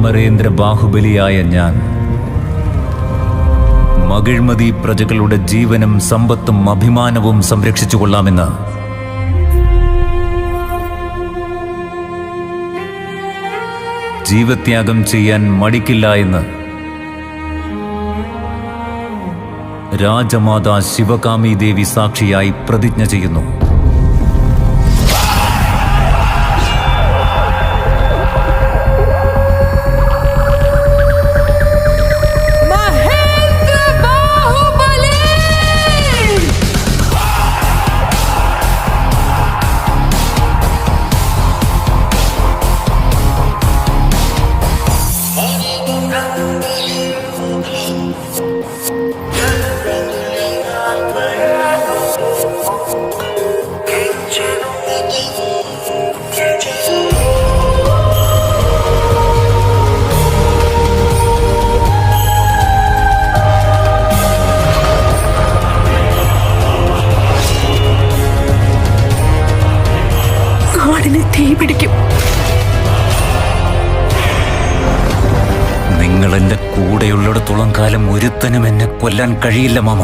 അമരേന്ദ്ര ബാഹുബലിയായ ഞാൻ മകിഴ്മതി പ്രജകളുടെ ജീവനും സമ്പത്തും അഭിമാനവും സംരക്ഷിച്ചു കൊള്ളാമെന്ന് ജീവത്യാഗം ചെയ്യാൻ മടിക്കില്ല എന്ന് രാജമാതാ ശിവകാമി ദേവി സാക്ഷിയായി പ്രതിജ്ഞ ചെയ്യുന്നു. നിങ്ങൾ എന്റെ കൂടെയുള്ളിടത്തോളം കാലം ഒരുത്തനും എന്നെ കൊല്ലാൻ കഴിയില്ല മാമ.